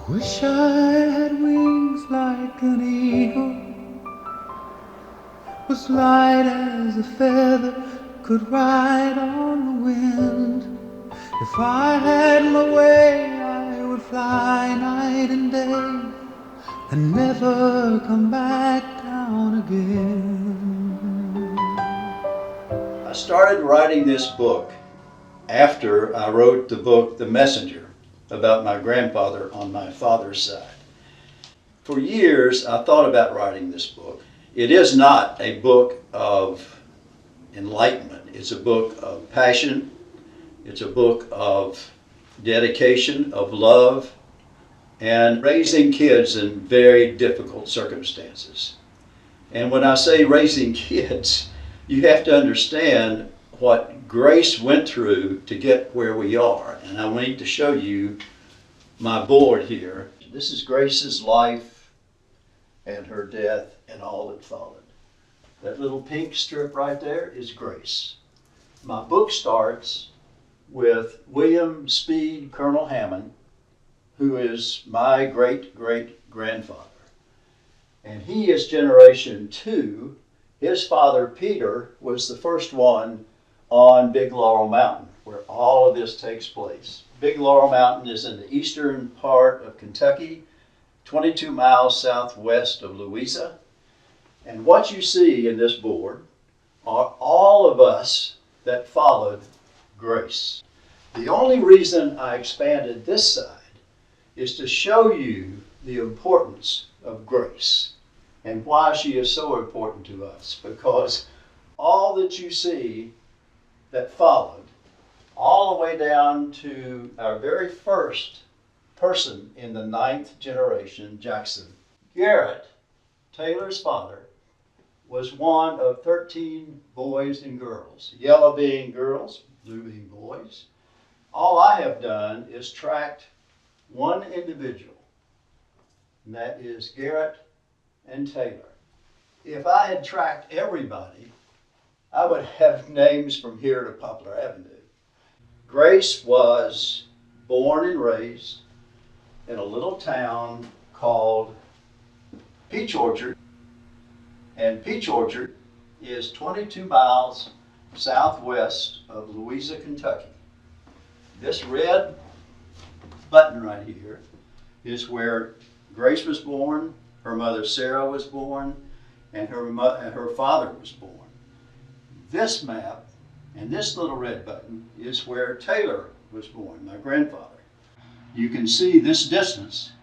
Wish I had wings like an eagle, was light as a feather, could ride on the wind. If I had my way, I would fly night and day and never come back down again. I started writing this book after I wrote the book The Messenger about my grandfather on my father's side. For years I thought about writing this book. It is not a book of enlightenment. It's a book of passion. It's a book of dedication, of love, and raising kids in very difficult circumstances. And when I say raising kids, you have to understand what Grace went through to get where we are. And I need to show you my board here. This is Grace's life and her death and all that followed. That little pink strip right there is Grace. My book starts with William Speed Colonel Hammond, who is my great-great-grandfather. And he is generation 2. His father, Peter, was the first one on Big Laurel Mountain, where all of this takes place. Big Laurel Mountain is in the eastern part of Kentucky, 22 miles southwest of Louisa. And what you see in this board are all of us that followed Grace. The only reason I expanded this side is to show you the importance of Grace and why she is so important to us, because all that you see that followed, all the way down to our very first person in the 9th generation, Jackson. Garrett, Taylor's father, was one of 13 boys and girls, yellow being girls, blue being boys. All I have done is tracked one individual, and that is Garrett and Taylor. If I had tracked everybody, I would have names from here to Poplar Avenue. Grace was born and raised in a little town called Peach Orchard, and Peach Orchard is 22 miles southwest of Louisa, Kentucky. This red button right here is where Grace was born, her mother Sarah was born, and her father was born. This map and this little red button is where Taylor was born, my grandfather. You can see this distance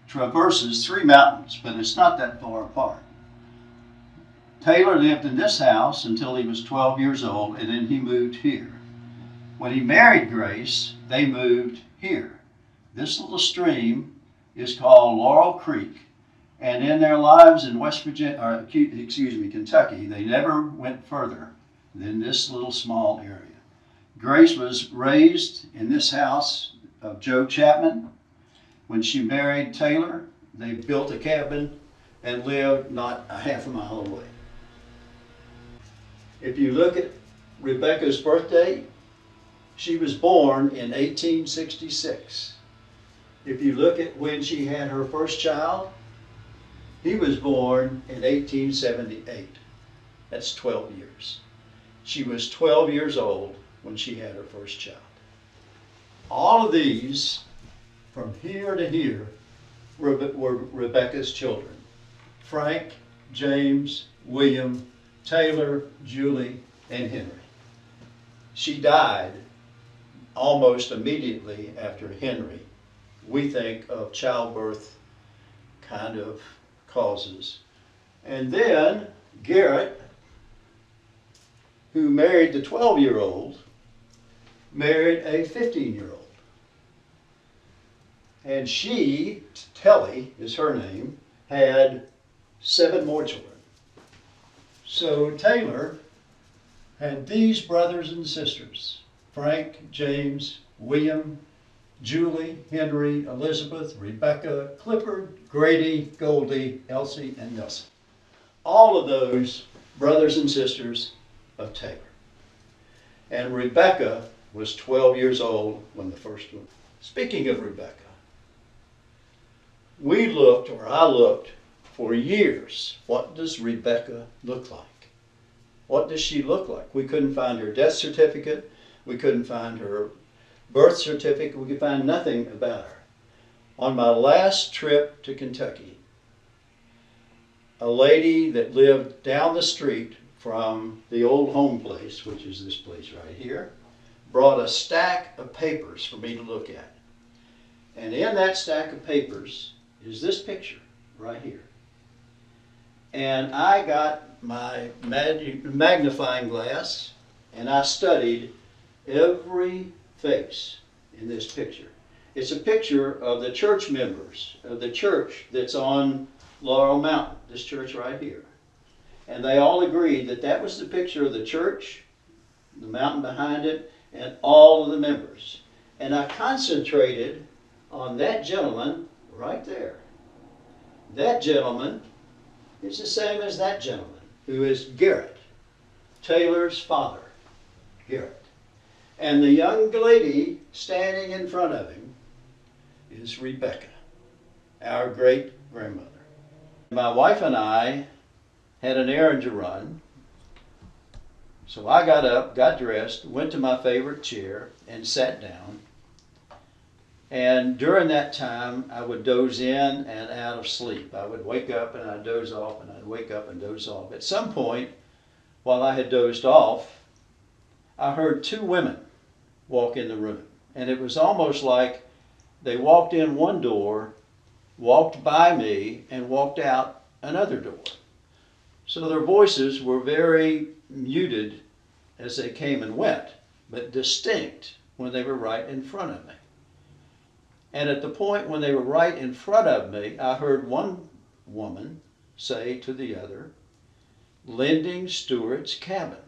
traverses 3 mountains, but it's not that far apart. Taylor lived in this house until he was 12 years old, and then he moved here. When he married Grace, they moved here. This little stream is called Laurel Creek, and in their lives in Kentucky, they never went further than this little small area. Grace was raised in this house of Joe Chapman. When she married Taylor, they built a cabin and lived not a half a mile away. If you look at Rebecca's birthday, she was born in 1866. If you look at when she had her first child, he was born in 1878. That's 12 years. She was 12 years old when she had her first child. All of these, from here to here, were Rebecca's children. Frank, James, William, Taylor, Julie, and Henry. She died almost immediately after Henry. We think of childbirth kind of causes. And then Garrett, who married the 12-year-old, married a 15-year-old. And she, Telly is her name, had 7 more children. So Taylor had these brothers and sisters: Frank, James, William, Julie, Henry, Elizabeth, Rebecca, Clifford, Grady, Goldie, Elsie, and Nelson. All of those brothers and sisters of Taylor. And Rebecca was 12 years old when the first one. Speaking of Rebecca, we looked, or I looked, for years. What does Rebecca look like? What does she look like? We couldn't find her death certificate. We couldn't find her birth certificate. We could find nothing about her. On my last trip to Kentucky, a lady that lived down the street from the old home place, which is this place right here, brought a stack of papers for me to look at. And in that stack of papers is this picture right here. And I got my magnifying glass and I studied every face in this picture. It's a picture of the church members of the church that's on Laurel Mountain, this church right here. And they all agreed that that was the picture of the church, the mountain behind it, and all of the members. And I concentrated on that gentleman right there. That gentleman is the same as that gentleman, who is Garrett, Taylor's father, Garrett. And the young lady standing in front of him is Rebecca, our great-grandmother. My wife and I had an errand to run, so I got up, got dressed, went to my favorite chair, and sat down. And during that time, I would doze in and out of sleep. I would wake up and I'd doze off, and I'd wake up and doze off. At some point, while I had dozed off, I heard two women walk in the room. And it was almost like they walked in one door, walked by me, and walked out another door. So their voices were very muted as they came and went, but distinct when they were right in front of me. And at the point when they were right in front of me, I heard one woman say to the other, "Lending Stewart's cabin."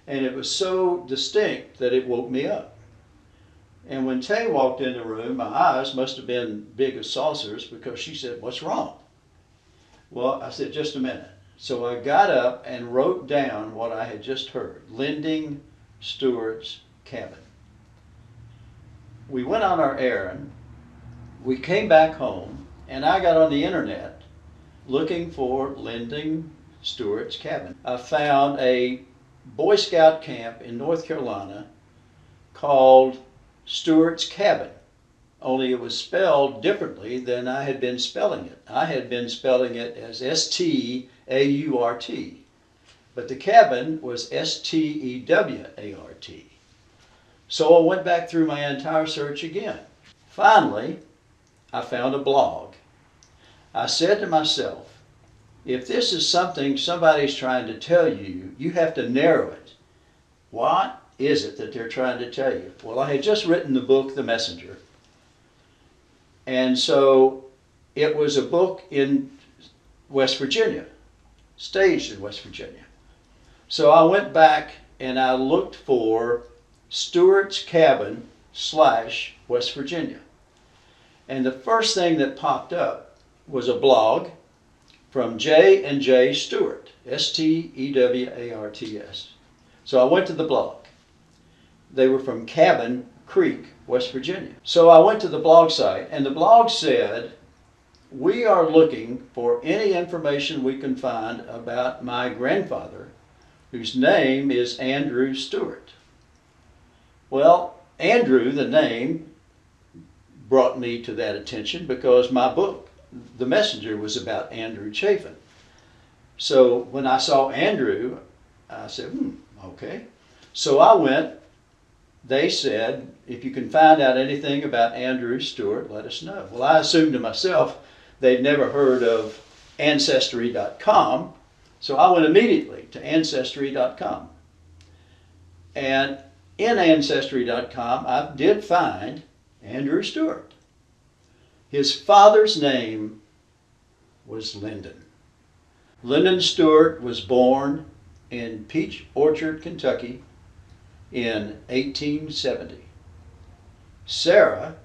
And it was so distinct that it woke me up. And when Tay walked in the room, my eyes must have been big as saucers, because she said, "What's wrong?" Well, I said, "Just a minute." So I got up and wrote down what I had just heard, "Lending Stewart's cabin." We went on our errand, we came back home, and I got on the internet looking for Lending Stewart's cabin. I found a Boy Scout camp in North Carolina called Stewart's Cabin, only it was spelled differently than I had been spelling it. I had been spelling it as S-T-A-U-R-T, but the cabin was S-T-E-W-A-R-T. So I went back through my entire search again. Finally, I found a blog. I said to myself, if this is something somebody's trying to tell you, you have to narrow it. What is it that they're trying to tell you? Well, I had just written the book, The Messenger. And so it was a book in West Virginia, staged in West Virginia. So I went back and I looked for Stewart's Cabin / West Virginia. And the first thing that popped up was a blog from J and J Stewart, S-T-E-W-A-R-T-S. So I went to the blog. They were from Cabin Creek, West Virginia. So I went to the blog site, and the blog said, "We are looking for any information we can find about my grandfather, whose name is Andrew Stewart." Well, Andrew, the name, brought me to that attention because my book, The Messenger, was about Andrew Chafin. So when I saw Andrew, I said, okay. So I went. They said, if you can find out anything about Andrew Stewart, let us know. Well, I assumed to myself they'd never heard of Ancestry.com, so I went immediately to Ancestry.com. And in Ancestry.com, I did find Andrew Stewart. His father's name was Lyndon. Lyndon Stewart was born in Peach Orchard, Kentucky in 1870. Sarah,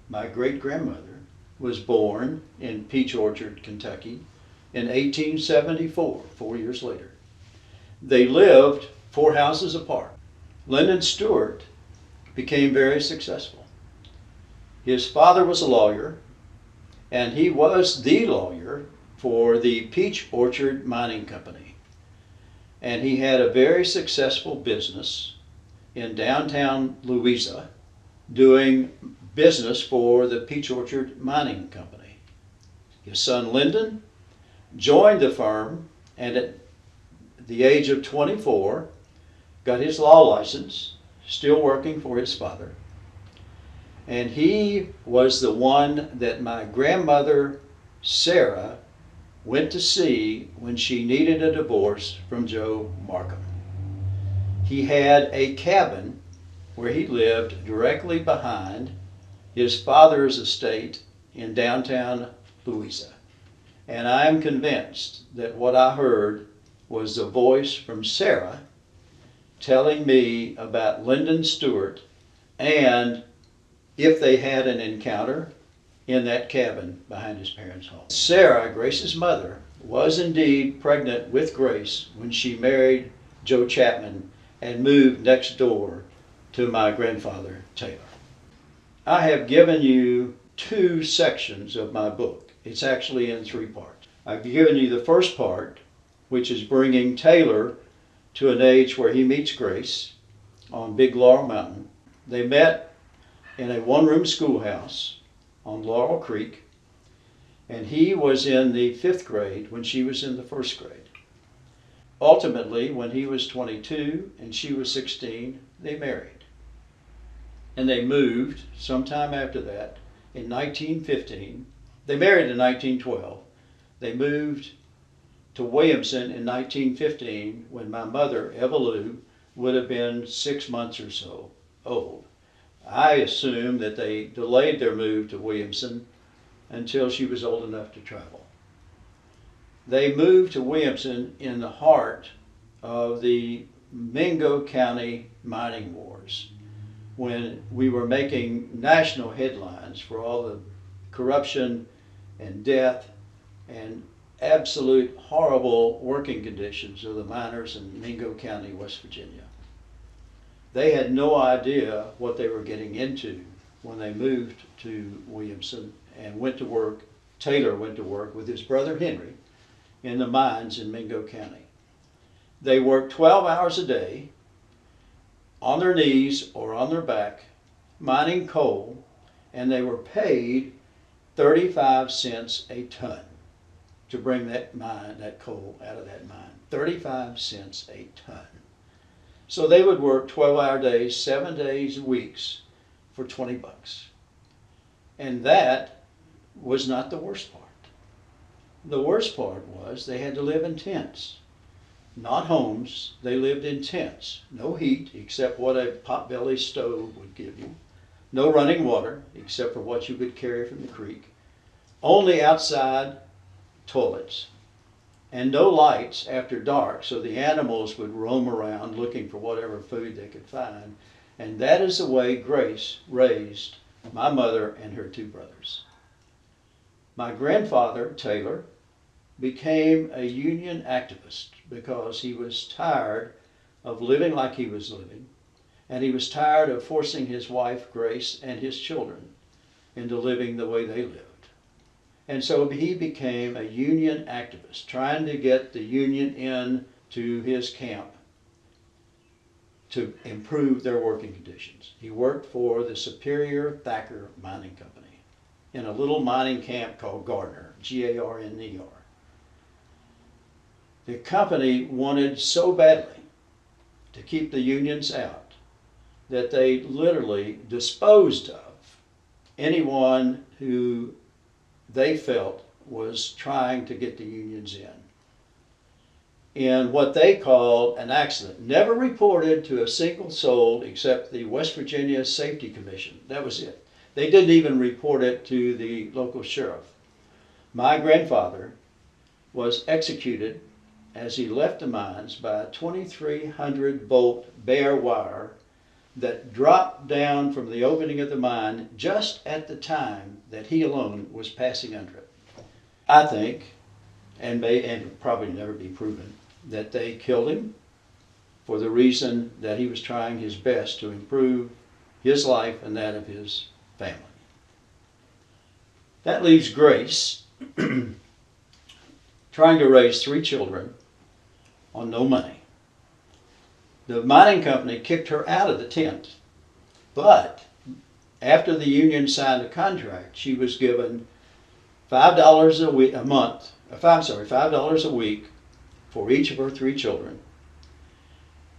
my great-grandmother, was born in Peach Orchard, Kentucky in 1874, 4 years later. They lived 4 houses apart. Lyndon Stewart became very successful. His father was a lawyer, and he was the lawyer for the Peach Orchard Mining Company. And he had a very successful business in downtown Louisa doing business for the Peach Orchard Mining Company. His son Lyndon joined the firm, and at the age of 24 got his law license, still working for his father. And he was the one that my grandmother Sarah went to see when she needed a divorce from Joe Markham. He had a cabin where he lived directly behind his father's estate in downtown Louisa. And I am convinced that what I heard was the voice from Sarah telling me about Lyndon Stewart, and if they had an encounter in that cabin behind his parents' home. Sarah, Grace's mother, was indeed pregnant with Grace when she married Joe Chapman and moved next door to my grandfather, Taylor. I have given you 2 sections of my book. It's actually in 3 parts. I've given you the first part, which is bringing Taylor to an age where he meets Grace on Big Laurel Mountain. They met in a one-room schoolhouse on Laurel Creek, and he was in the 5th grade when she was in the 1st grade. Ultimately, when he was 22 and she was 16, they married. And they moved sometime after that in 1915. They married in 1912. They moved to Williamson in 1915 when my mother, Eva Lou, would have been 6 months or so old. I assume that they delayed their move to Williamson until she was old enough to travel. They moved to Williamson in the heart of the Mingo County mining wars, when we were making national headlines for all the corruption and death and absolute horrible working conditions of the miners in Mingo County, West Virginia. They had no idea what they were getting into when they moved to Williamson and went to work. Taylor went to work with his brother Henry in the mines in Mingo County. They worked 12 hours a day on their knees or on their back mining coal, and they were paid 35 cents a ton to bring that coal out of that mine. 35 cents a ton. So they would work 12-hour days, 7 days a week for 20 bucks. And that was not the worst part. The worst part was they had to live in tents. Not homes, they lived in tents. No heat except what a potbelly stove would give you. No running water except for what you could carry from the creek. Only outside toilets. And no lights after dark, so the animals would roam around looking for whatever food they could find. And that is the way Grace raised my mother and her 2 brothers. My grandfather, Taylor, became a union activist because he was tired of living like he was living, and he was tired of forcing his wife, Grace, and his children into living the way they lived. And so he became a union activist, trying to get the union in to his camp to improve their working conditions. He worked for the Superior Thacker Mining Company in a little mining camp called Gardner, Garner. The company wanted so badly to keep the unions out that they literally disposed of anyone who they felt was trying to get the unions in what they called an accident, never reported to a single soul except the West Virginia Safety Commission. That was it. They didn't even report it to the local sheriff. My grandfather was executed as he left the mines by a 2,300 volt bare wire that dropped down from the opening of the mine just at the time that he alone was passing under it. I think, and probably never be proven, that they killed him for the reason that he was trying his best to improve his life and that of his family. That leaves Grace trying to raise 3 children on no money. The mining company kicked her out of the tent, but after the union signed a contract, she was given $5 a week, $5 a week for each of her 3 children.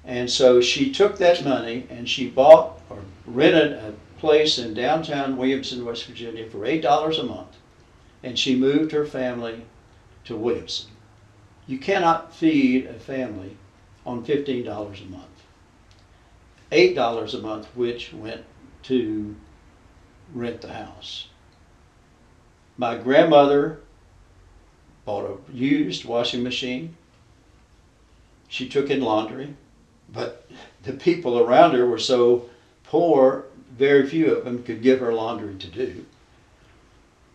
And so she took that money and she bought or rented a place in downtown Williamson, West Virginia for $8 a month. And she moved her family to Williamson. You cannot feed a family on $15 a month. $8 a month, which went to rent the house. My grandmother bought a used washing machine. She took in laundry, but the people around her were so poor, very few of them could give her laundry to do.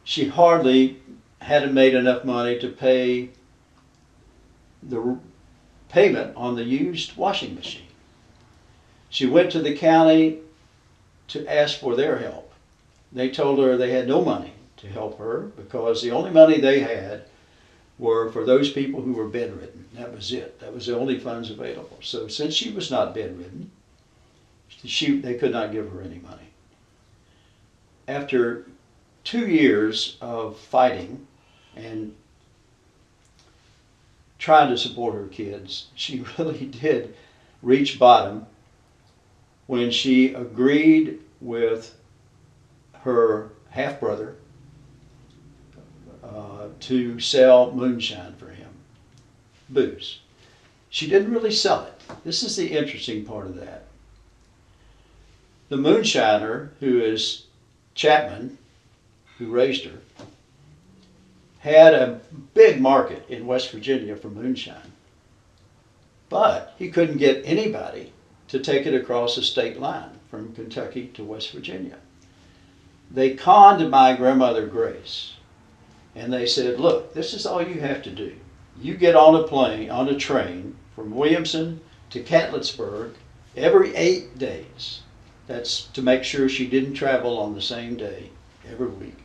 She hardly hadn't made enough money to pay the payment on the used washing machine. She went to the county to ask for their help. They told her they had no money to help her because the only money they had were for those people who were bedridden. That was it. That was the only funds available. So since she was not bedridden, they could not give her any money. After 2 years of fighting and trying to support her kids, she really did reach bottom when she agreed with her half-brother to sell moonshine for him, booze. She didn't really sell it. This is the interesting part of that. The moonshiner, who is Chapman, who raised her, had a big market in West Virginia for moonshine, but he couldn't get anybody to take it across the state line from Kentucky to West Virginia. They conned my grandmother Grace, and they said, look, this is all you have to do. You get on a train from Williamson to Catlettsburg every 8 days. That's to make sure she didn't travel on the same day every week.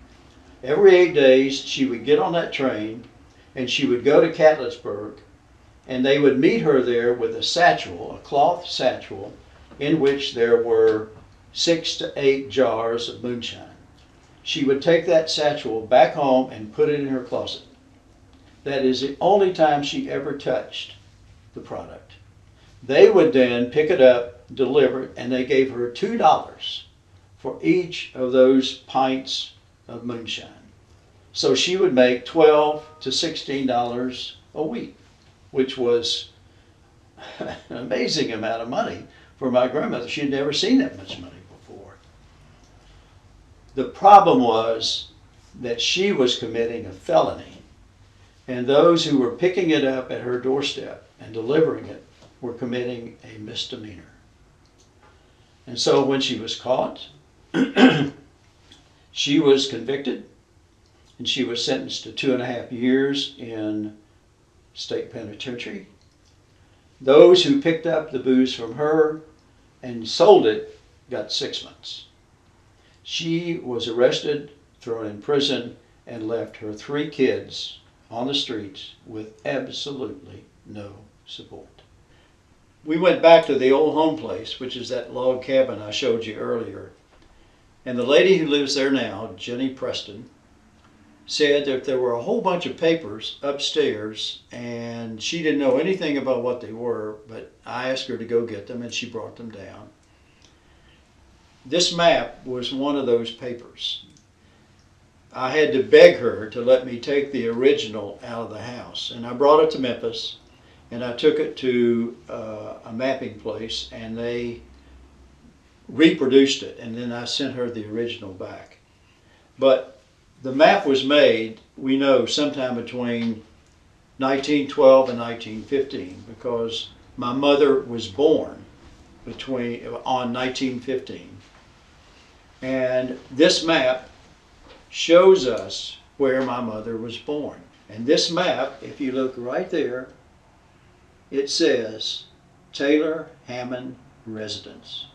Every 8 days, she would get on that train and she would go to Catlettsburg, and they would meet her there with a satchel, a cloth satchel, in which there were 6 to 8 jars of moonshine. She would take that satchel back home and put it in her closet. That is the only time she ever touched the product. They would then pick it up, deliver it, and they gave her $2 for each of those pints of moonshine. So she would make $12 to $16 a week, which was an amazing amount of money for my grandmother. She had never seen that much money before. The problem was that she was committing a felony, and those who were picking it up at her doorstep and delivering it were committing a misdemeanor. And so when she was caught, she was convicted, and she was sentenced to 2.5 years in state penitentiary. Those who picked up the booze from her and sold it got 6 months. She was arrested, thrown in prison, and left her 3 kids on the streets with absolutely no support. We went back to the old home place, which is that log cabin I showed you earlier. And the lady who lives there now, Jenny Preston, said that there were a whole bunch of papers upstairs, and she didn't know anything about what they were, but I asked her to go get them, and she brought them down. This map was one of those papers. I had to beg her to let me take the original out of the house, and I brought it to Memphis, and I took it to a mapping place, and they reproduced it, and then I sent her the original back. But the map was made, we know, sometime between 1912 and 1915, because my mother was born on 1915. And this map shows us where my mother was born. And this map, if you look right there, it says Taylor Hammond Residence.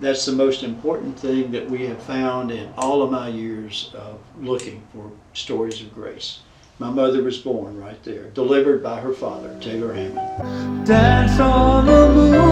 That's the most important thing that we have found in all of my years of looking for stories of grace. My mother was born right there, delivered by her father, Taylor Hammond. Dance on the moon.